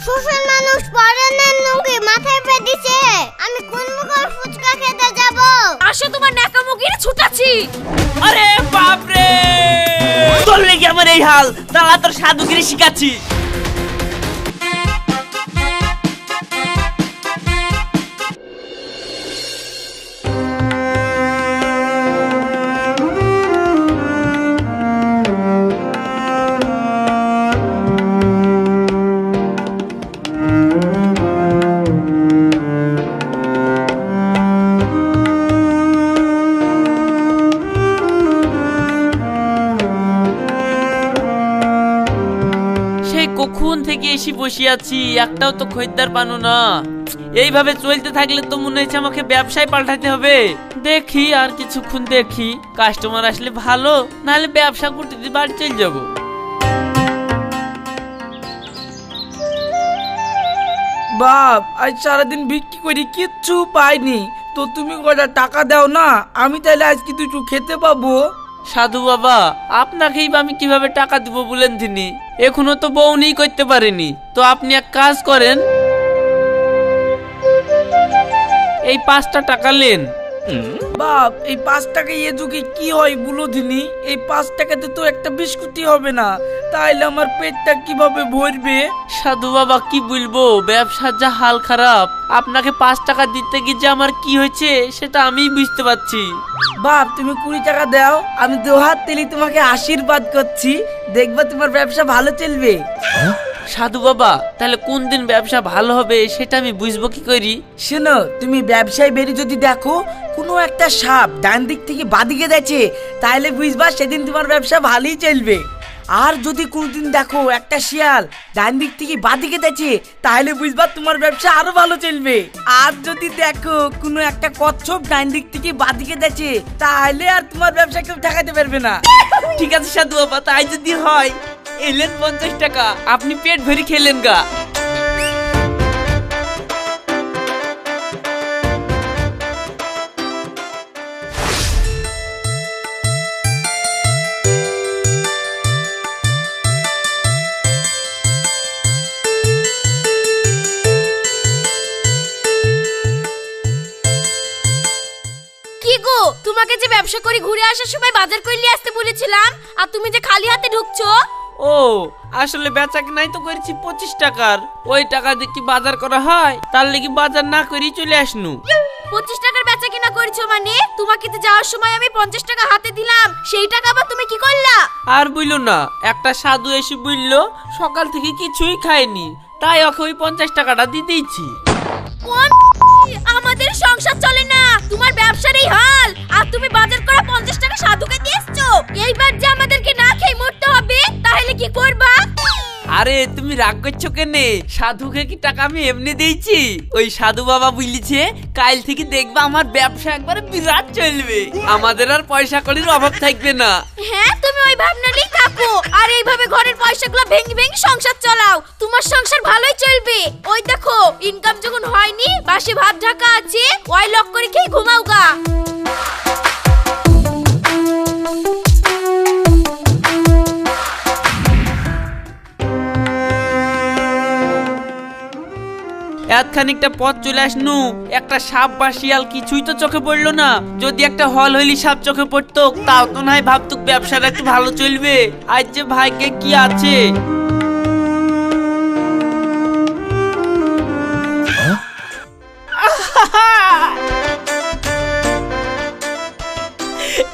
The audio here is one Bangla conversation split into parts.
শ্বশুর মানুষ পরানের নুঙ্গি মাথায় পেদিছে, আমি কোন মুখে ফুচকা খেতে যাব? আসো তোমার নাকামুগির ছুটাছি। আরে বাপ রে, তোর লেগে আমার এই হাল, দাঁড়া তোর সাধুগিরি শিখাচ্ছি। কখন থেকে এসে বসে আছি, একটাও তো খরিদ্দার পানো না। এইভাবে চলতে থাকলে তো মনে হচ্ছে আমাকে ব্যবসায় পাল্টাতে হবে। দেখি আর কিছুক্ষণ দেখি, কাস্টমার আসলে ভালো, নাহলে ব্যবসা করতে বাড়ি চলে যাবো। বাপ, আজ সারাদিন বিক্রি করি কিচ্ছু পাইনি, তো তুমি কটা টাকা দাও না, আমি তাহলে আজকে দুটো খেতে পাবো। সাধু বাবা, আপনাকেই বা আমি কিভাবে টাকা দিব বলেন তিনি? এখনো তো বউনি করতে পারেনি, তো আপনি এক কাজ করেন, এই 5টা টাকা নেন। বাপ, এই 5 টাকা এ যুগে কি হয় বলো দিনি? এই 5 টাকাতে তো একটা বিস্কুটই হবে না, তাইলে আমার পেটটা কিভাবে ভরবে? সাধু বাবা কি বলবো, ব্যবসার যা হাল খারাপ। আপনাকে 5 টাকা দিতে গিয়ে যে আমার কি হয়েছে সেটা আমিই বুঝতে পারছি। বাপ, তুমি 20 টাকা দাও, আমি 2 হাত তেলি তোমাকে আশীর্বাদ করছি, দেখবা তোমার ব্যবসা ভালো চলবে। সাধু বাবা, তাহলে কোন দিন ব্যবসা ভালো হবে সেটা আমি বুঝবো কি করি? শোনো, তুমি ব্যবসায় বেরিয়ে যদি দেখো কোনো একটা সাপ ডান দিক থেকে বাদিকে যাচ্ছে, তাহলে বুঝবা সেদিন তোমার ব্যবসা ভালোই চলবে। আর যদি কোনদিন দেখো একটা শিয়াল ডান দিক থেকে বাদিকে যাচ্ছে, তাহলে বুঝবা তোমার ব্যবসা আরো ভালো চলবে। আর যদি দেখো কোনো একটা কচ্ছপ ডান দিক থেকে বাদিকে যাচ্ছে, তাহলে আর তোমার ব্যবসা কেউ ঠেকাতে পারবে না। ঠিক আছে সাধু বাবা, তাই যদি হয়, এলেন 50 টাকা, আপনি পেট ভরি খেলেন গা। কি গো, তোমাকে যে ব্যবসা করে ঘুরে আসার সময় বাজার করে নিয়ে আসতে বলেছিলাম, আর তুমি যে খালি হাতে ঢুকছো। ও, আসলে বেচা কিনাই তো করেছি 25 টাকার, ওই টাকা দিয়ে কি বাজার করা হয়? তার লেগে বাজার না করেই চলে আসনু। 25 টাকার বেচা কিনা করেছো মানে? তোমাকে তো যাওয়ার সময় আমি 50 টাকা হাতে দিলাম, সেই টাকা আবার তুমি কি করলা? আর বইলো না, একটা সাধু এসে বললো সকাল থেকে কিছুই খায়নি, তাই ওকে ওই 50 টাকাটা দিয়ে দিয়েছি। কোন আমাদের সংসার চলে না, তোমার ব্যবসার এই হাল, আর তুমি বাজার করা 50 টাকা সাধুকে দিয়েছো। এইবার যে আমাদেরকে না খেয়ে মরতে হবে, তাহলে কি করবা? আরে তুমি রাগ করছো কেনে? সাধুকে কি টাকা আমি এমনি দিয়েছি? ওই সাধু বাবা বলিছে কাল থেকে দেখবা আমার ব্যবসা একবারে বিরাট চলবে, আমাদের আর পয়সা কড়ির অভাব থাকবে না। হ্যাঁ, তুমি ওই ভাবনা নিয়ে থাকো, আর এইভাবে ঘরের পয়সাগুলো ভেঙে ভেঙে সংসার চালাও, তোমার সংসার ভালোই চলবে। ওই দেখো, ইনকাম যখন হয়নি, বাসে ভাত ঢাকা আছে, ওই লক করে খেয়ে ঘুমাও গা। এতখানিকটা পথ চলে আসনু, একটা সাপ বা শিয়াল কিছুই তো চোখে পড়লো না। যদি একটা হল হইলি সাপ চোখে পড়তো, তাও তো নয় ভাবতুক ব্যবসাটা একটু ভালো চলবে। আজ যে ভাগ্যে কি আছে।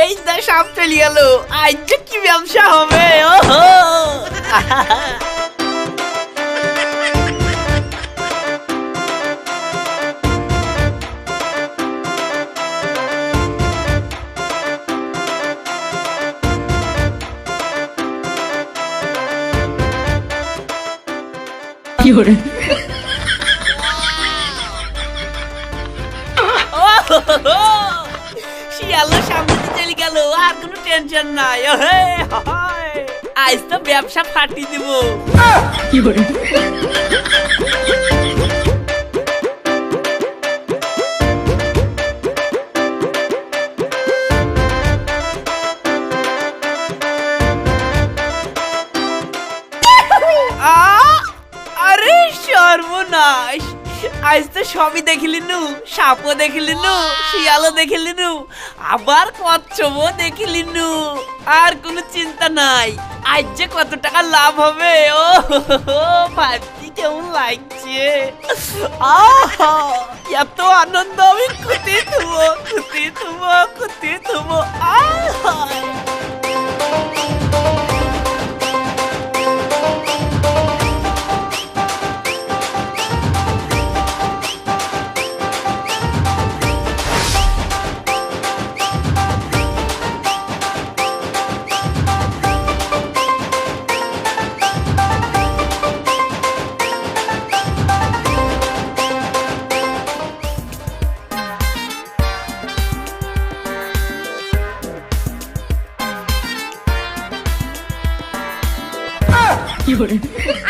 এই দা সাপ চলে গেল, আজ যে কি ব্যবসা হবে। ওহো শিয়ালের সামনে চলে গেল, আর কোনো টেনশন নাই। আজ তো ব্যবসা ফাটি দিব। আরে সর্বনাশ, আজ তো সবই দেখিলি নু, সাপও দেখিলি নু, শিয়ালও দেখিলি নু, আবার কচ্ছপও দেখিলি নু। আর কোনো চিন্তা নাই, আজ যে কত টাকা লাভ হবে। ও ভাবছি কেমন লাগছে। আহা, এত আনন্দ আমি কোথায় থুবো, কোথায় থুবো, কোথায় থুবো। আহা,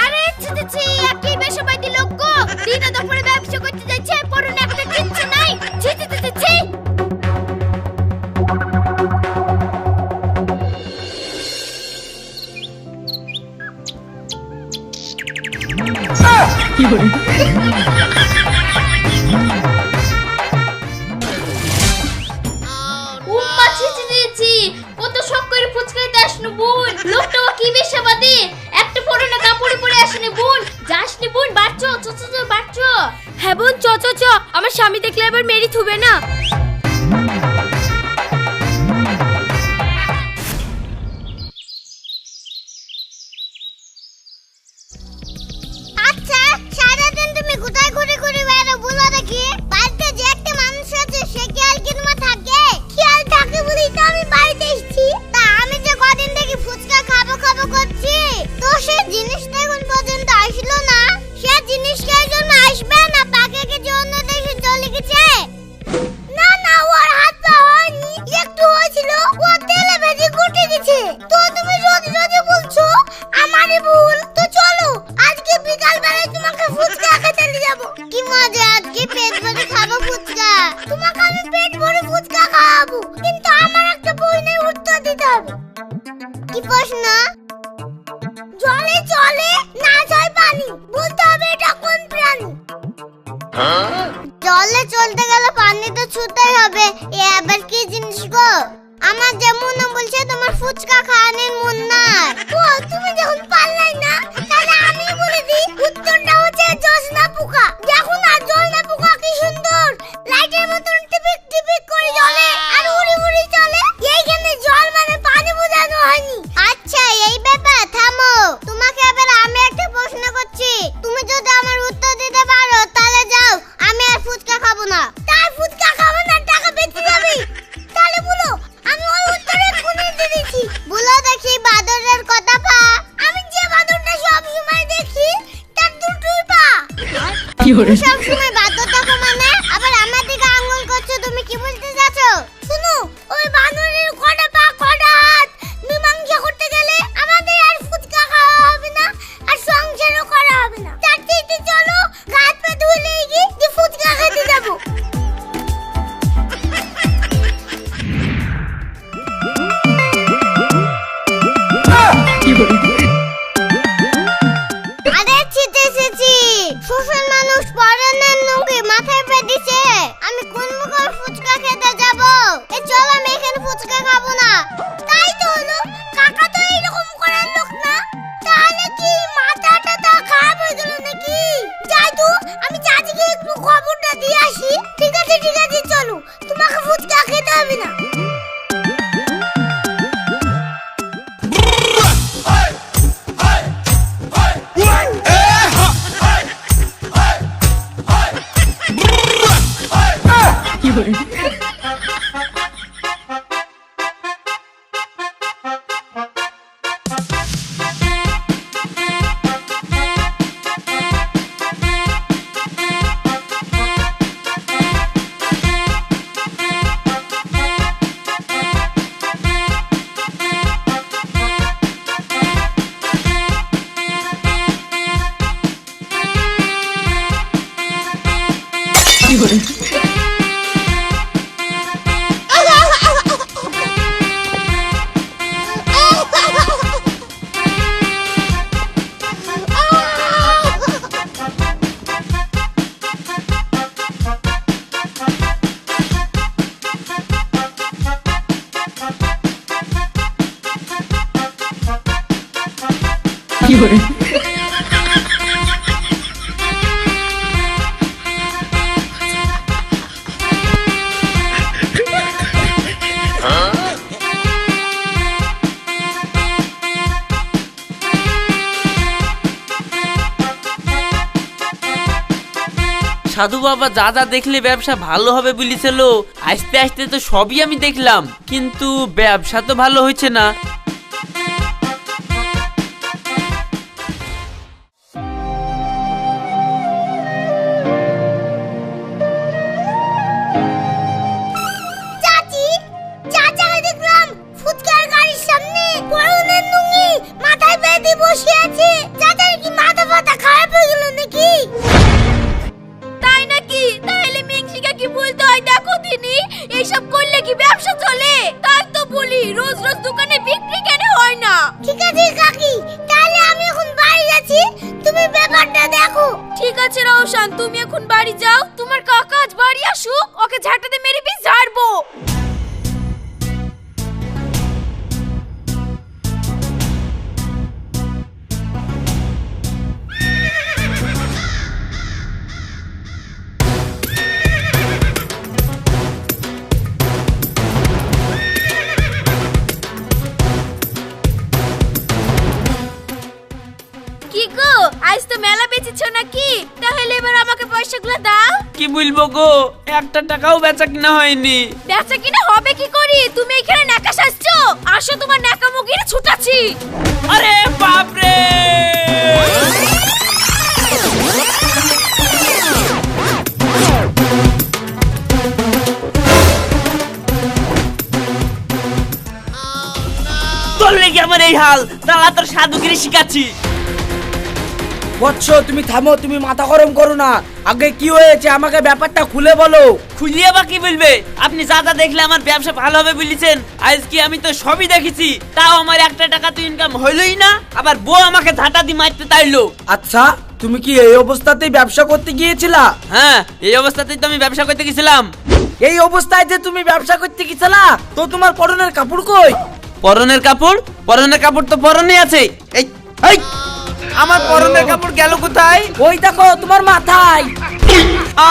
আরে ছি একই বেশবাইতি লোক গো, দিনে দুপুরে ব্যবসা করতে যাচ্ছে, পরনে একটা কিচ্ছু নাই। ছি ছি ছি ছি। উম্মা ছি ছি ছি ছি, কত শখ করে ফুচকাইতে আসনু বোন, লোকটা কি বেশবাদী, একটা পরনে কাপড় পরে আসেনি বোন, যাসনি বোন, বাচ্চো চ চ চ বাচ্চো। হ্যাঁ বোন চ চ চ, আমার স্বামী দেখলে আবার মেরি থুবে না। আচ্ছা, সারাদিন তুমি কোথায় ঘুরে ঘুরে বেড়াও বলো দেখি? বাড়িতে যে একটা মানুষ আছে সে খেয়াল কি তোমার থাকে? খেয়াল থাকে বলেই তো আমি বাড়িতে এসেছি। তা আমি যে কদিন থেকে ফুচকা খাবো খাবো করছি, তো সে জিনিসটা এখন পর্যন্ত আসলো না। সে জিনিস কে জন্য আসবে না পাকে জন্য দেশে চলে গেছে? না না, ওর হাত পা হয়নি, একটু হয়েছিল, ও তেলে ভেজে কুটে গেছে। তো তুমি যদি যদি বলছো আমারই ভুল, তো চলো আজকে বিকাল বেলায় তোমাকে ফুচকা খেতে নিয়ে যাবো। কি মজা, আজকে পেট ভরে খাবো ফুচকা। তোমাকে আমি পেট ভরে ফুচকা খাওয়াবো, কিন্তু আমার একটা প্রশ্নের উত্তর দিতে হবে। কি প্রশ্ন? জলে চলে না যায় পানি, বলতে হবে এটা কোন প্রাণী? জলে চলতে গেলে পানি তো ছুতেই হবে, এ আবার কি জিনিস গো? আমার যেমন বলছে তোমার ফুচকা খাওয়ানোর মন নাই। ও তুমি যখন পারলাই না, তাহলে আমি বলে দিই উত্তরটা হচ্ছে জলনা পোকা। দেখো না জলনা পোকা কি সুন্দর লাইটের মতন টিপিক টিপিক করে জ্বলে আর উড়ে উড়ে চলে। এইখানে জল মানে পানি বোঝানো হয়নি। আচ্ছা এই ব্যাপার, থামো। তোমাকে এবার আমি একটা প্রশ্ন করছি, তুমি যদি আমার উত্তর দিতে পারো তাহলে যাও, আমি আর ফুচকা খাবো না। তাই ফুচকা খাবো না, টাকা বেঁচে যাবে। তাহলে বলো, আমি ওই উত্তরে কোনে দিয়েছি? বলো দেখি বাদরের কথা পা। আমি যে বাদরটা সব সময় দেখি তার দুটোই পা। কি হলো? সব সময় বাদর দেখো মানে আবার আমার দিকে আঙ্গুল করছো, তুমি কি বলতে যাচ্ছো? শুনো, ওই বাদরের কটা পা কটা হাত মীমাংসা করতে গেলে আমাদের আর ফুচকা খাওয়া হবে না, আর সংসারও করা হবে না। তার থেকে চলো হাত পা ধুয়ে গিয়ে ফুচকা খেতে যাবো। আরে ছিতে ছিছি, শ্বশুর মানুষ পরনের নুঙ্গি মাথায় পেদিছে, আমি কোন মুখে ফুচকা খেতে যাব? এ চল, আমি এখানে ফুচকা খাবো না। তাই তো হলো, কাকা তো এরকম করার লোক না। তাহলে কি মাথাটা তা খারাপ হয়ে গেল নাকি? যাই তো, আমি চাচিকে একটু খবরটা দিয়ে আসি। ঠিক আছে ঠিক আছে, চলো, তোমাকে ফুচকা খেতে হবে না। সাধু বাবা যা যা দেখলে ব্যবসা ভালো হবে বলেছিল, আস্তে আস্তে তো সবই আমি দেখলাম, কিন্তু ব্যবসা তো ভালো হচ্ছে না। চাচি, চাচাকে দেখলাম ফুচকার গাড়ির সামনে পরনের লুঙ্গি মাথায় বেঁধে বসে আছে। চাচার কি মাথা ফাতা খারাপ হয়ে গেল নাকি? তাই নাকি? তাহলে মিংসিকা কি বলতে হয় দেখো তিনি, এইসব করলে কি ব্যবসা চলে? তার তো বলি রোজ রোজ দোকানে বিক্রি কেন হয় না? ঠিক আছে কাকি, তাহলে আমি এখন বাড়ি যাচ্ছি, তুমি ব্যাপারটা দেখো। ঠিক আছে রওশন, তুমি এখন বাড়ি যাও, তোমার কাকা আজ বাড়ি আসুক, ওকে ঝাঁটাতে মেরে বিষ ঝাড়বো। কি গো, আজ তো মেলা বেচেছো নাকি? তাহলে এবার আমাকে পয়সাগুলো দাও। কি বলবো গো, একটা টাকাও বেচা কিনা হয়নি। বেচা কিনা হবে কি করি? তুমি এখানে নাকা সাজছো, আসো তোমার নাকা মুগিরে ছুটাছি। আরে বাপরে! তোর লেগে আমার এই হাল, দাঁড়া তোর সাধুগিরি শিখাচ্ছি। বৎস তুমি থামো, তুমি মাথা গরম করো না। আগে কি হয়েছে আমাকে ব্যাপারটা খুলে বলো। খুলিয়ে বা কি বলবে? আপনি যা যা দেখলে আমার ব্যবসা ভালো হবে বলেছেন, আজ কি আমি তো সবই দেখেছি, তাও আমার একটা টাকা তো ইনকাম হইলই না, আবার বউ আমাকে ঝাঁটা দিয়ে মারতে তাইলো। আচ্ছা, তুমি কি এই অবস্থাতেই ব্যবসা করতে গিয়েছিলা? হ্যাঁ, এই অবস্থাতেই তো আমি ব্যবসা করতে গেছিলাম। এই অবস্থায় যে তুমি ব্যবসা করতে গেছিলা, তো তোমার পরনের কাপড় কই? পরনের কাপড়? পরনের কাপড় তো পরনে আছে। এই এই আমার পরনের কাপড় গেল কোথায়? ওই দেখো তোমার মাথায়। আ